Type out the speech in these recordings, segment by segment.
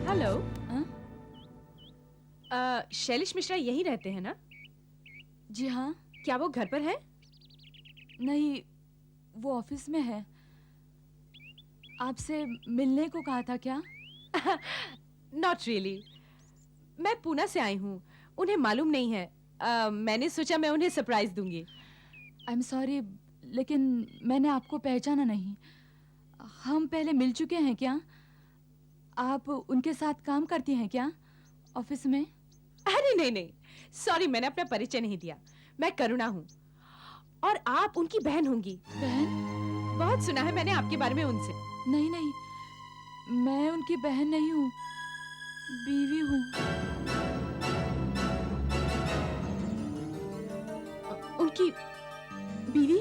Hello. हाँ? शैलेश मिश्रा यहीं रहते हैं ना? जी हाँ। क्या वो घर पर है? नहीं, वो ऑफिस में है। आपसे मिलने को कहा था क्या? Not really. मैं पूना से आई हूँ, उन्हें मालूम नहीं है। मैंने सोचा मैं उन्हें सरप्राइज दूंगी। आई एम सॉरी, लेकिन मैंने आपको पहचाना नहीं। हम पहले मिल चुके हैं क्या? आप उनके साथ काम करती हैं क्या ऑफिस में? अरे नहीं नहीं, सॉरी, मैंने अपना परिचय नहीं दिया। मैं करुणा हूँ और आप उनकी बहन होंगी। बहन? बहुत सुना है मैंने आपके बारे में उनसे। नहीं नहीं, मैं उनकी बहन नहीं हूँ, बीवी हूँ। उनकी बीवी?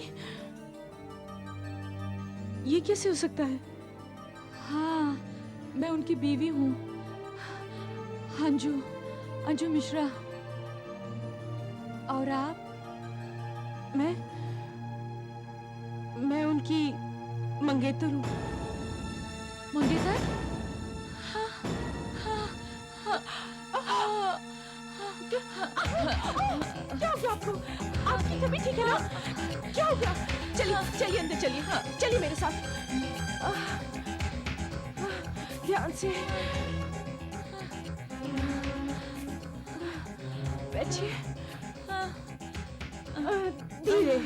ये कैसे हो सकता है? हाँ, मैं उनकी बीवी हूँ, अंजू मिश्रा। और आप? मैं उनकी मंगेतर हूँ। मंगेतर? क्या हो गया आपको? आपकी तबीयत ठीक है ना? क्या हो गया? चलिए चलिए अंदर चलिए, चलिए मेरे साथ। ध्यान से बैठिए, धीरे।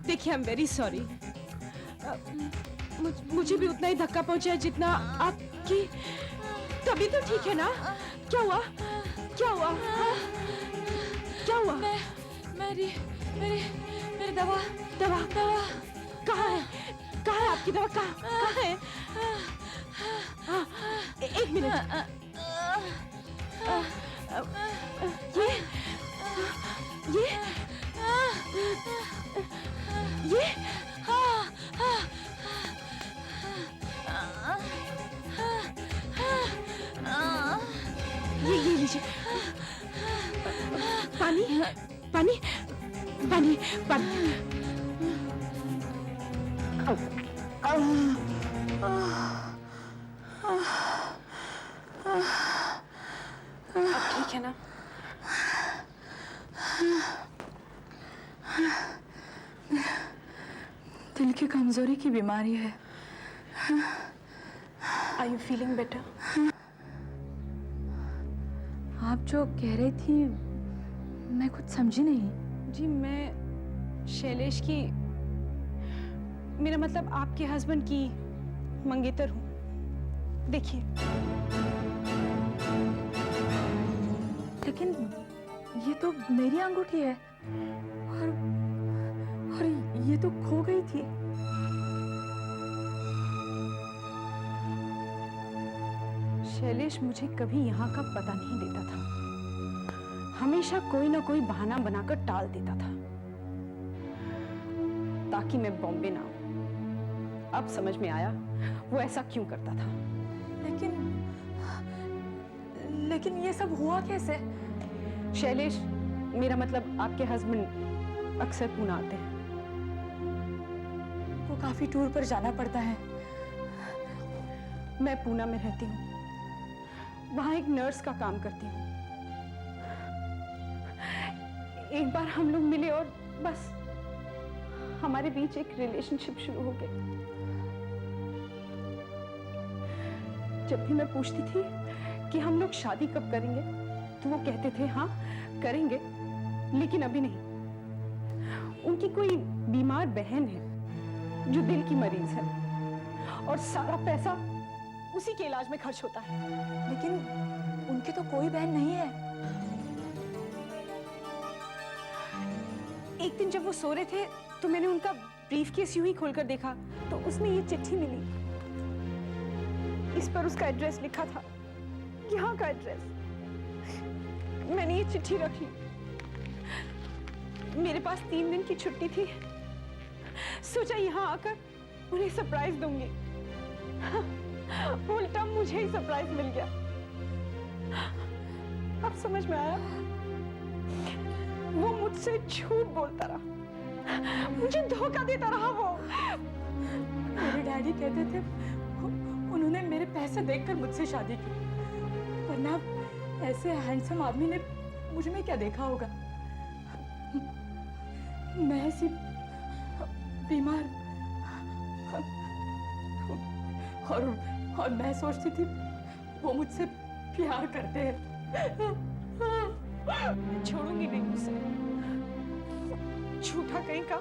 देखिए, आई एम वेरी सॉरी। मुझे भी उतना ही धक्का पहुंचा है जितना आपकी। तभी तो ठीक है ना? क्या हुआ? क्या हुआ? हाँ? क्या हुआ? मेरी दवा। कहाँ है? कहाँ है आपकी दवा? कहाँ है? हाँ, एक मिनट। ये लीजिए। पानी पानी पानी पानी। अब ठीक है ना? दिल की कमजोरी की बीमारी है। Are you feeling better? आप जो कह रही थी मैं कुछ समझी नहीं। जी, मैं शैलेश की, मेरा मतलब आपके हस्बैंड की मंगेतर हूँ। देखिए। लेकिन ये तो मेरी अंगूठी है और ये तो खो गई थी। शैलेश मुझे कभी यहाँ का पता नहीं देता था, हमेशा कोई ना कोई बहाना बनाकर टाल देता था ताकि मैं बॉम्बे ना आऊं। अब समझ में आया वो ऐसा क्यों करता था। लेकिन ये सब हुआ कैसे? शैलेश, मेरा मतलब आपके हस्बैंड अक्सर पूना आते हैं। वो काफी टूर पर जाना पड़ता है। मैं पूना में रहती हूँ, वहां एक नर्स का काम करती हूँ। एक बार हम लोग मिले और बस हमारे बीच एक रिलेशनशिप शुरू हो गया। जब भी मैं पूछती थी कि हम लोग शादी कब करेंगे, तो वो कहते थे हाँ करेंगे, लेकिन अभी नहीं। उनकी कोई बीमार बहन है जो दिल की मरीज है और सारा पैसा उसी के इलाज में खर्च होता है। लेकिन उनकी तो कोई बहन नहीं है। एक दिन जब वो सो रहे थे तो मैंने उनका ब्रीफकेस यूं ही खोलकर देखा तो उसमें ये चिट्ठी मिली। इस पर उसका एड्रेस लिखा था, यहाँ का एड्रेस। मैंने ये चिट्ठी रख ली। मेरे पास 3 दिन की छुट्टी थी, सोचा यहाँ आकर उन्हें सरप्राइज दूंगी। उल्टा मुझे ही सरप्राइज मिल गया। अब समझ में आया, वो मुझसे झूठ बोलता रहा, मुझे धोखा देता रहा। वो मेरे डैडी कहते थे उन्होंने मेरे पैसे देखकर मुझसे शादी की, वरना ऐसे हैंडसम आदमी ने मुझ में क्या देखा होगा। मैं ऐसी बीमार और मैं सोचती थी वो मुझसे प्यार करते हैं। छोड़ूंगी नहीं उसे, झूठा कहीं का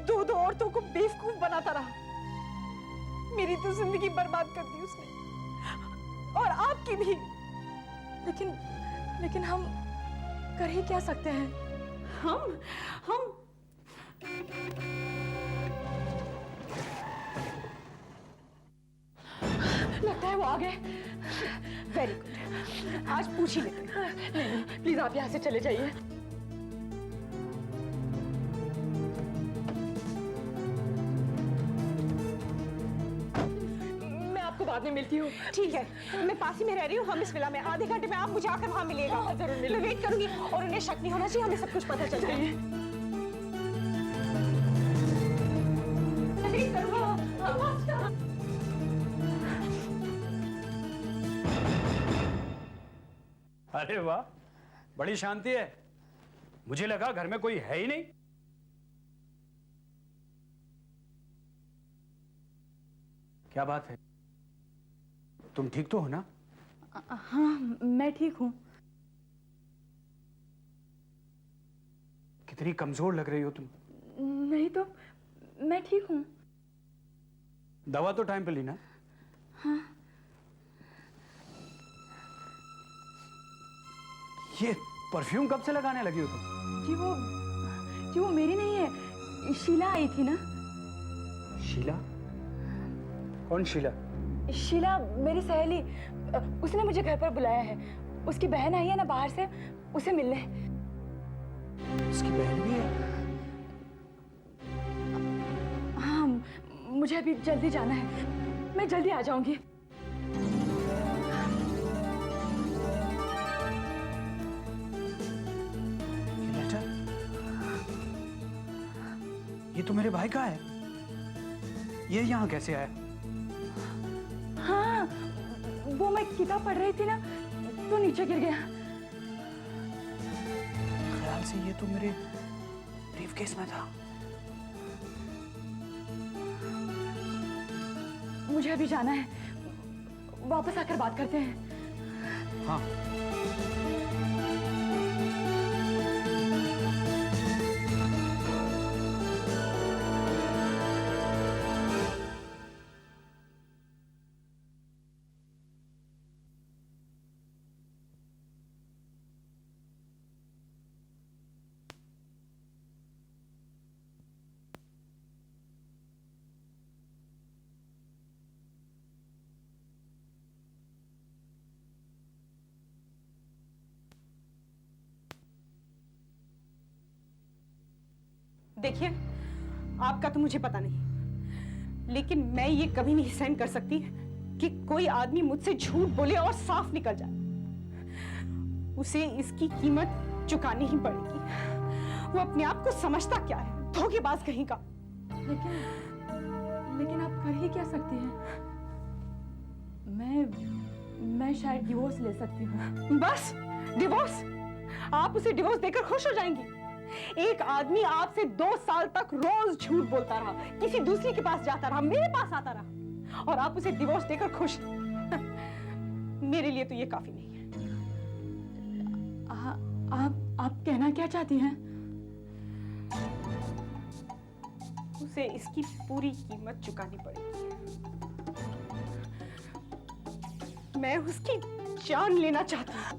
दो औरतों को बेवकूफ बनाता रहा। मेरी तो जिंदगी बर्बाद कर दी उसने, और आपकी भी। लेकिन हम कर ही क्या सकते हैं? हम लगता है वो आ गए। वेरी गुड, आज पूछ ही लेते हैं। नहीं, प्लीज आप यहाँ से चले जाइए। मैं आपको बाद में मिलती हूँ। ठीक है, मैं पास ही में रह रही हूँ, हम इस विला में। आधे घंटे में आप मुझे आकर वहां मिलेगा। हाँ, जरूर मिलेंगे। मैं वेट करूंगी, और उन्हें शक नहीं होना चाहिए, हमें सब कुछ पता चल जाए। वेट करूंगी। अरे वाह, बड़ी शांति है। मुझे लगा घर में कोई है ही नहीं। क्या बात है, तुम ठीक तो हो ना? हाँ, मैं ठीक हूँ। कितनी कमजोर लग रही हो तुम। नहीं तो मैं ठीक हूँ। दवा तो टाइम पे ली ना? हाँ। ये परफ्यूम कब से लगाने लगी हो तुम? जी वो मेरी नहीं है, शीला आई थी ना। शीला? कौन शीला? शीला मेरी सहेली, उसने मुझे घर पर बुलाया है। उसकी बहन आई है ना बाहर से, उसे मिलने। उसकी बहन भी है? हाँ, मुझे अभी जल्दी जाना है, मैं जल्दी आ जाऊंगी। ये तो मेरे भाई का है। ये यहाँ कैसे आया? हाँ, वो मैं किताब पढ़ रही थी ना, तो नीचे गिर गया। ख्याल से ये तो मेरे ब्रीफकेस में था। मुझे अभी जाना है, वापस आकर बात करते हैं। हाँ। देखिए, आपका तो मुझे पता नहीं, लेकिन मैं ये कभी नहीं सहन कर सकती कि कोई आदमी मुझसे झूठ बोले और साफ निकल जाए। उसे इसकी कीमत चुकानी ही पड़ेगी। वो अपने आप को समझता क्या है, धोखेबाज कहीं का। लेकिन आप कर ही क्या सकती हैं? मैं शायद डिवोर्स ले सकती हूँ। बस डिवोर्स? आप उसे डिवोर्स देकर खुश हो जाएंगी? एक आदमी आपसे 2 साल तक रोज झूठ बोलता रहा, किसी दूसरी के पास जाता रहा, मेरे पास आता रहा, और आप उसे डिवोर्स देकर खुश। मेरे लिए तो ये काफी नहीं है। आप कहना क्या चाहती हैं? उसे इसकी पूरी कीमत चुकानी पड़ेगी। मैं उसकी जान लेना चाहती हूँ।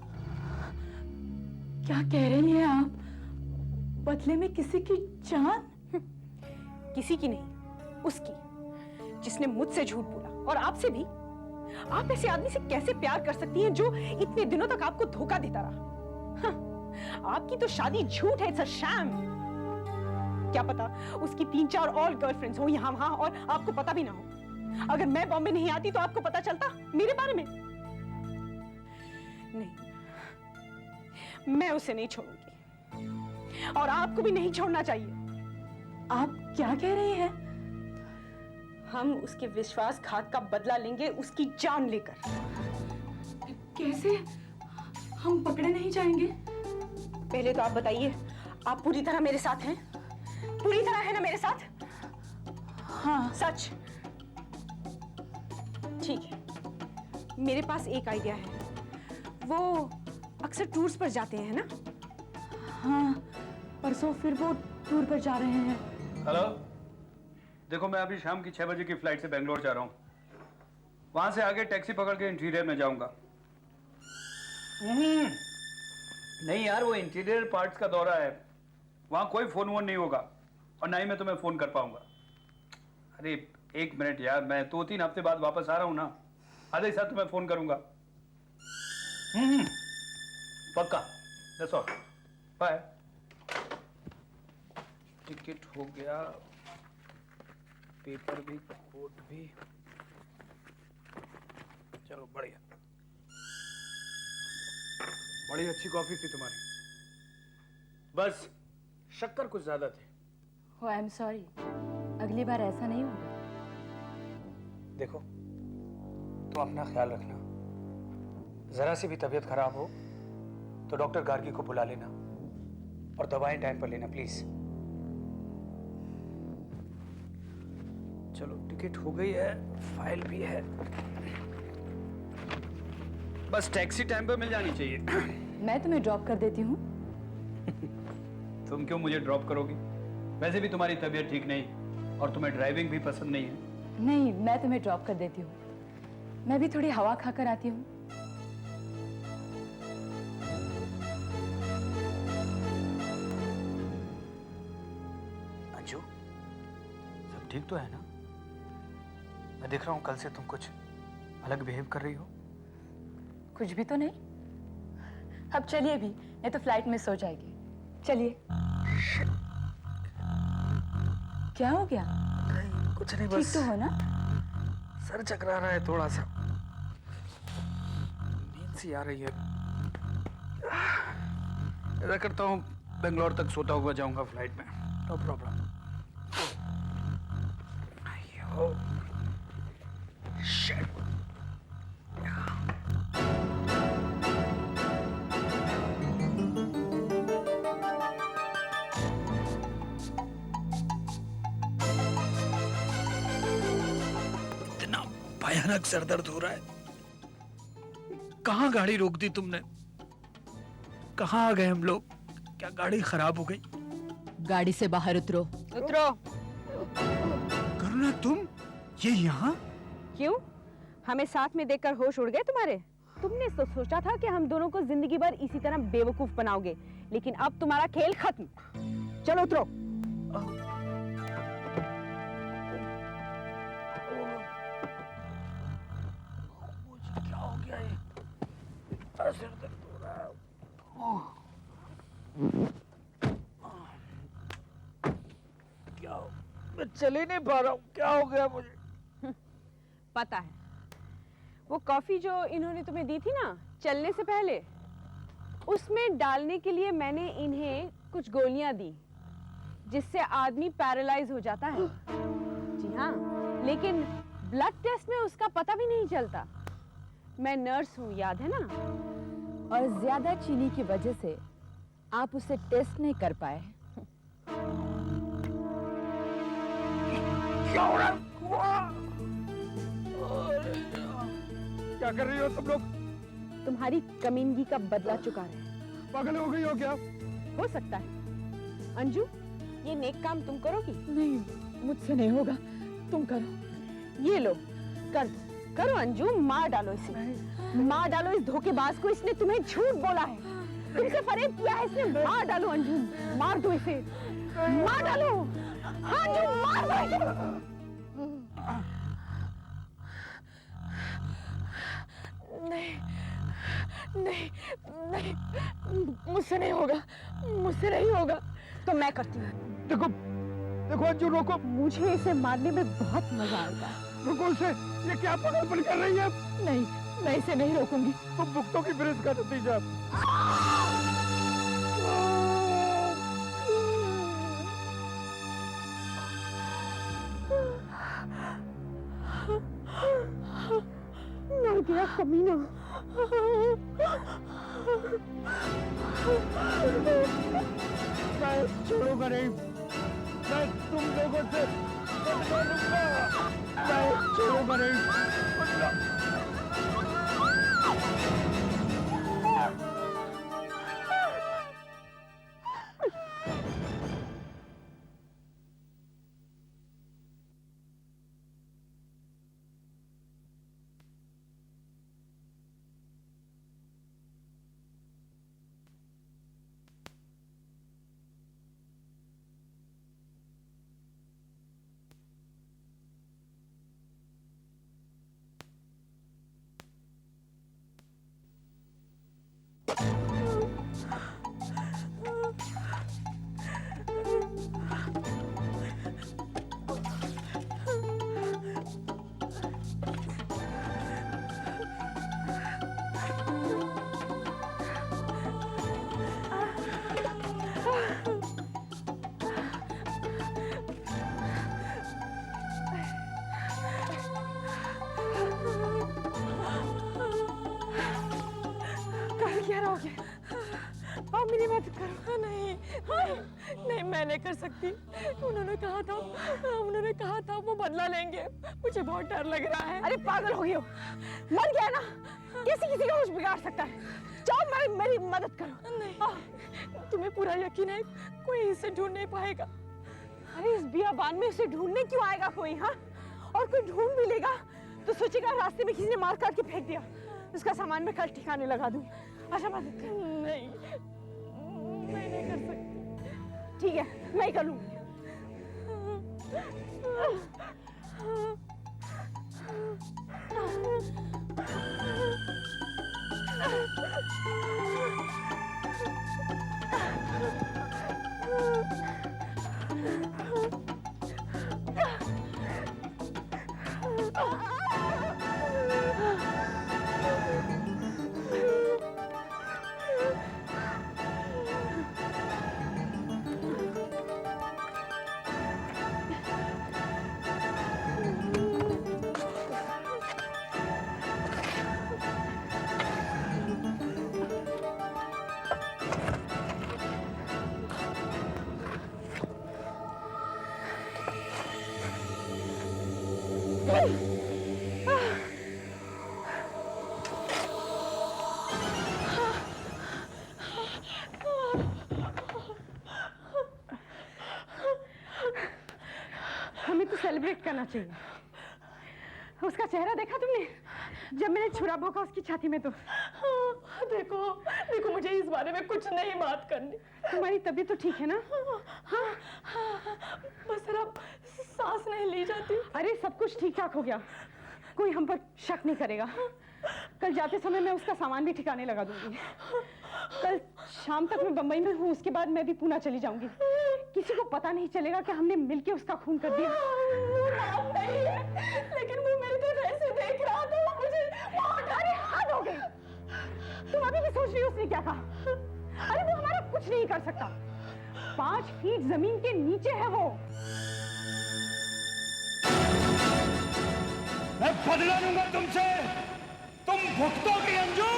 क्या कह रही हैं आप? बदले में किसी की जान? किसी की नहीं, उसकी, जिसने मुझसे झूठ बोला, और आपसे भी। आप ऐसे आदमी से कैसे प्यार कर सकती हैं जो इतने दिनों तक आपको धोखा देता रहा? आपकी तो शादी झूठ है, इट्स अ शैम। क्या पता उसकी 3-4 और गर्लफ्रेंड्स हो यहाँ वहां, और आपको पता भी ना हो। अगर मैं बॉम्बे नहीं आती तो आपको पता चलता मेरे बारे में? नहीं, मैं उसे नहीं छोड़ूंगी, और आपको भी नहीं छोड़ना चाहिए। आप क्या कह रही हैं? हम उसके विश्वासघात का बदला लेंगे, उसकी जान लेकर। कैसे? हम पकड़े नहीं जाएंगे? पहले तो आप बताइए, आप पूरी तरह मेरे साथ हैं? पूरी तरह है ना मेरे साथ? हाँ। सच? ठीक है, मेरे पास एक आइडिया है। वो अक्सर टूर्स पर जाते हैं ना? हाँ, परसों फिर वो टूर पर जा रहे हैं। हेलो, देखो मैं अभी शाम की 6 बजे की फ्लाइट से बेंगलोर जा रहा हूँ। वहां से आगे टैक्सी पकड़ के इंटीरियर में जाऊंगा। नहीं यार, वो इंटीरियर पार्ट्स का दौरा है, वहां कोई फोन वोन नहीं होगा और ना ही मैं तुम्हें फोन कर पाऊंगा। अरे 1 मिनट यार, मैं 2-3 हफ्ते बाद वापस आ रहा हूँ ना, आधे ही साथ तुम्हें फोन करूंगा। पक्का, दैट्स ऑल, बाय। टिकट हो गया, पेपर भी, कोट भी, चलो बढ़िया। बड़ी अच्छी कॉफी थी तुम्हारी, बस शक्कर कुछ ज्यादा थी। Oh, I'm sorry. अगली बार ऐसा नहीं होगा। देखो, तुम अपना ख्याल रखना। जरा सी भी तबीयत खराब हो तो डॉक्टर गार्गी को बुला लेना और दवाएं टाइम पर लेना प्लीज। चलो टिकट हो गई है, फाइल भी है, बस टैक्सी टाइम पर मिल जानी चाहिए। मैं तुम्हें ड्रॉप कर देती हूँ। तुम क्यों मुझे ड्रॉप करोगी? वैसे भी तुम्हारी तबीयत ठीक नहीं और तुम्हें ड्राइविंग भी पसंद नहीं है। नहीं, मैं तुम्हें ड्रॉप कर देती हूँ। मैं भी थोड़ी हवा खाकर आती हूँ। अंजू, सब ठीक तो है ना? मैं देख रहा हूँ कल से तुम कुछ अलग बिहेव कर रही हो। कुछ भी तो नहीं। अब चलिए भी, नहीं तो फ्लाइट मिस हो जाएगी। चलिए। क्या हो गया? नहीं, कुछ नहीं, ठीक बस तो हो ना? सर चकरा रहा है थोड़ा सा, नींद सी आ रही है। ऐसा करता हूँ, बेंगलोर तक सोता हुआ जाऊंगा फ्लाइट में, नो प्रॉब्लम। शिट। भयानक सर दर्द हो रहा है। कहाँ गाड़ी रोक दी तुमने? कहाँ आ गए हम लोग? क्या गाड़ी खराब हो गई? गाड़ी से बाहर उतरो। उतरो। करुणा, तुम ये यहाँ? क्यों? हमें साथ में देखकर होश उड़ गए तुम्हारे? तुमने तो सोचा था कि हम दोनों को जिंदगी भर इसी तरह बेवकूफ बनाओगे, लेकिन अब तुम्हारा खेल खत्म। चलो उतरो। क्या हो गया ये? सिर दर्द हो रहा है। क्या हो? मैं चल ही नहीं पा रहा हूँ, क्या हो गया मुझे? पता है, वो कॉफी जो इन्होंने तुम्हें दी थी ना चलने से पहले, उसमें डालने के लिए मैंने इन्हें कुछ गोलियां दी जिससे आदमी पैरालाइज हो जाता है। जी हाँ, लेकिन ब्लड टेस्ट में उसका पता भी नहीं चलता। मैं नर्स हूँ, याद है ना? और ज्यादा चीनी की वजह से आप उसे टेस्ट नहीं कर पाए। क्या हो रहा है? क्या कर रही हो तुम लोग? तुम्हारी कमीनगी का बदला चुका रहे हैं। पागल हो गई हो क्या? हो सकता है। अंजू, ये नेक काम तुम करोगी? नहीं, मुझसे नहीं होगा, तुम करो। ये लो, कर दो। करो अंजू, मार डालो इसे। मार डालो इस धोखेबाज को, इसने तुम्हें झूठ बोला है, तुमसे फरेब किया है इसने। मार डालो अंजू, मार दो इसे, मार डालो। हाँ अंजू, मार दो इसे। नहीं, नहीं, नहीं, मुझसे नहीं होगा, मुझसे नहीं होगा। तो मैं करती हूँ। देखो, देखो अंजू, रोको। मुझे इसे मारने में बहुत मजा आएगा। रुको इसे, ये क्या पागलपन कर रही है? नहीं, मैं इसे नहीं रोकूंगी। तुम भुगतो की फिर इसका नतीजा। मर गया कमीना। मैं छोड़ूंगा नहीं, मैं तुम लोगों से बदला लूंगा, मैं छोड़ूंगा नहीं। क्या रहोगे? आप मेरी मदद करो। नहीं, नहीं मैं नहीं कर सकती। उन्होंने कहा था वो बदला लेंगे। मुझे बहुत डर लग रहा है। अरे पागल हो गई हो, मर गया ना, किसी का कुछ बिगाड़ सकता है। जाओ मेरी मदद करो। नहीं, तुम्हें पूरा यकीन है कोई इसे ढूंढ नहीं पाएगा? अरे इस बियाबान में उसे ढूंढने क्यों आएगा कोई? हाँ, और कोई ढूंढ भी लेगा तो सोचेगा रास्ते में किसी ने मार काट के फेंक दिया। उसका सामान मैं कल ठिकाने लगा दूं। अच्छा मदद कर। नहीं, मैं नहीं कर सकती। ठीक है, मैं ही कर लूंगी। हमें तो सेलिब्रेट करना चाहिए। उसका चेहरा देखा तुमने जब मैंने छुरा भोंका उसकी छाती में? तो देखो मुझे इस बारे में कुछ नहीं बात करनी। तुम्हारी तबीयत तो ठीक है ना? हाँ, बस जरा सांस नहीं ली जाती। अरे सब कुछ ठीक ठाक हो गया, कोई हम पर शक नहीं करेगा। कल जाते समय मैं उसका सामान भी ठिकाने लगा दूंगी। कल शाम तक मैं बंबई में हूँ, उसके बाद मैं भी पुणे चली जाऊंगी। किसी को पता नहीं चलेगा कि हमने मिलके उसका खून कर दिया। नहीं, लेकिन वो मेरी तरफ ऐसे देख रहा था, मुझे अरे हद हो गई। तुम अभी भी सोच रही हो उसने क्या कहा? अरे वो हमारा कुछ नहीं कर सकता। 5 फीट जमीन के नीचे है वो। मैं बदला लूंगा तुमसे, तुम भुगतोगी अंजू,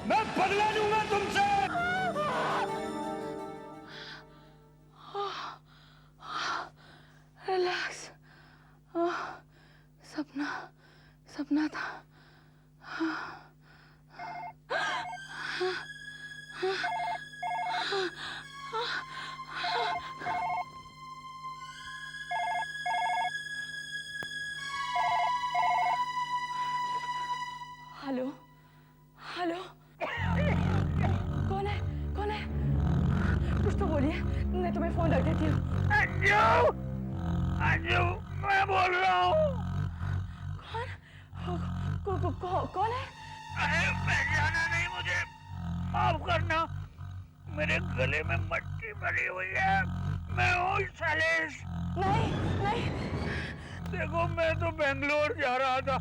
मैं बदला लूंगा तुमसे। रिलैक्स, सपना था। हेलो हेलो, कौन है? कुछ तो बोलिए, मैं तुम्हें फोन रख देती हूँ। अंजू, मैं बोल रहा हूँ। कौन है? अरे पहचाना नहीं मुझे, माफ करना, मेरे गले में मट्टी भरी हुई है। मैं हूँ शैलेश। नहीं, देखो मैं तो बेंगलोर जा रहा था,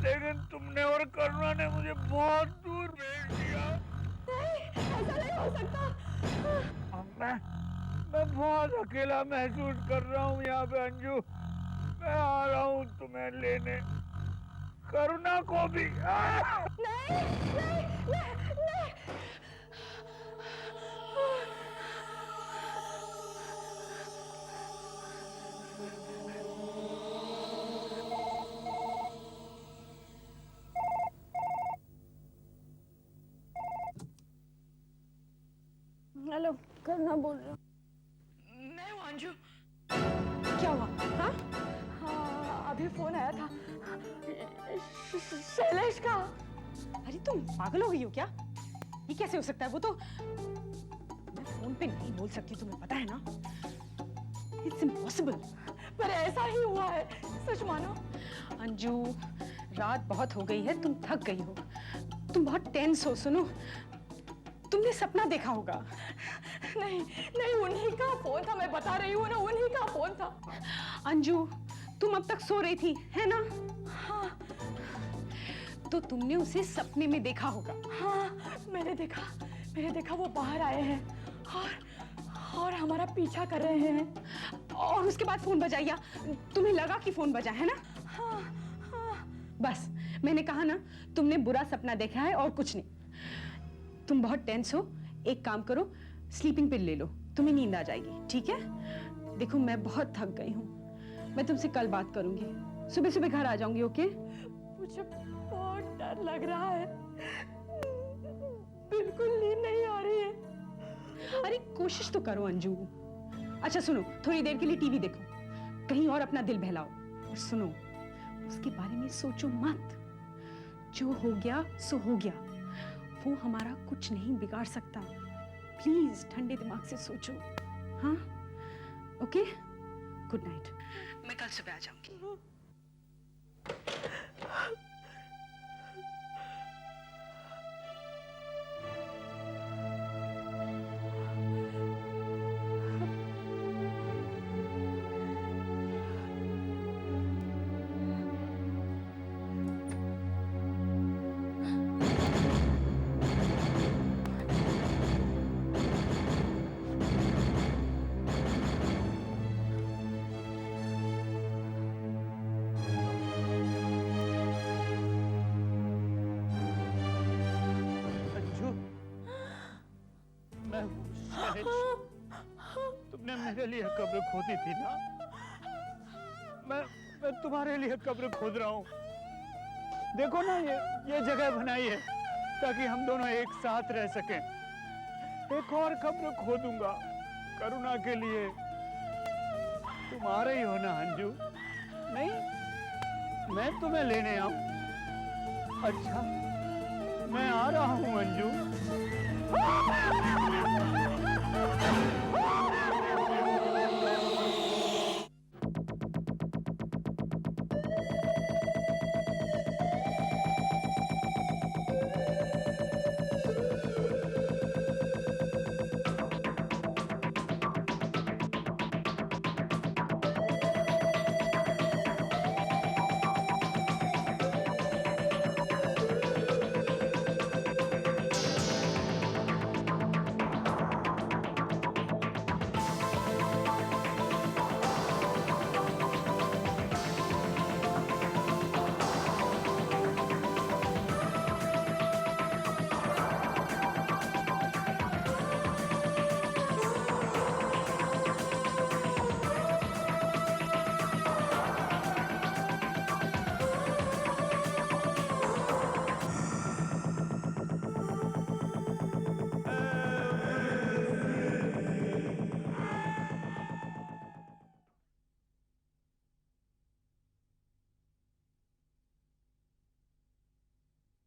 लेकिन तुमने और करुणा ने मुझे बहुत दूर भेज दिया। नहीं, ऐसा नहीं हो सकता। मैं बहुत अकेला महसूस कर रहा हूँ यहाँ पे अंजू। मैं आ रहा हूँ आऊं तुम्हें लेने, करुणा को भी। नहीं नहीं नहीं नहीं। हेलो, करुणा बोल रही हूँ। मैं हूँ अंजू। क्या हुआ? हाँ, हाँ, अभी फोन आया था शैलेश का। अरे तुम पागल हो गई हो क्या? ये कैसे हो सकता है? वो तो मैं फोन पे नहीं बोल सकती, तुम्हें पता है ना। It's impossible. पर ऐसा ही हुआ है, सच मानो। अंजू, रात बहुत हो गई है, तुम थक गई हो, तुम बहुत टेंस हो। सुनो, तुमने सपना देखा होगा। नहीं नहीं, उन्हीं का फोन था, मैं बता रही हूँ ना, उन्हीं का फोन था। अंजू, तुम अब तक सो रही थी, है ना? हाँ तो तुमने उसे सपने में देखा होगा। हाँ, मैंने देखा वो बाहर आए हैं और हमारा पीछा कर रहे हैं। और उसके बाद फोन बजा, या तुम्हें लगा कि फोन बजा, है ना? हाँ हाँ। बस, मैंने कहा ना, तुमने बुरा सपना देखा है और कुछ नहीं। तुम बहुत टेंस हो, एक काम करो, स्लीपिंग पिल ले लो, तुम्हें नींद आ जाएगी, ठीक है? देखो, मैं बहुत थक गई हूँ, मैं तुमसे कल बात करूंगी, सुबह सुबह घर आ जाऊंगी, ओके? मुझे बहुत डर लग रहा है, बिल्कुल नींद नहीं आ रही है। अरे कोशिश तो करो अंजू। अच्छा सुनो, थोड़ी देर के लिए टीवी देखो, कहीं और अपना दिल बहलाओ। और सुनो, उसके बारे में सोचो मत, जो हो गया सो हो गया, वो हमारा कुछ नहीं बिगाड़ सकता। प्लीज ठंडे दिमाग से सोचो, हाँ? Okay, good night. मैं कल सुबह आ जाऊंगी। तुमने मेरे लिए कब्र खोदी थी ना, मैं तुम्हारे लिए कब्र खोद रहा हूँ। देखो ना, ये जगह बनाई है ताकि हम दोनों एक साथ रह सकें। एक और कब्र खोदूंगा करुणा के लिए। तुम आ रही हो ना अंजू? नहीं, मैं तुम्हें लेने आऊं? अच्छा, मैं आ रहा हूं अंजू।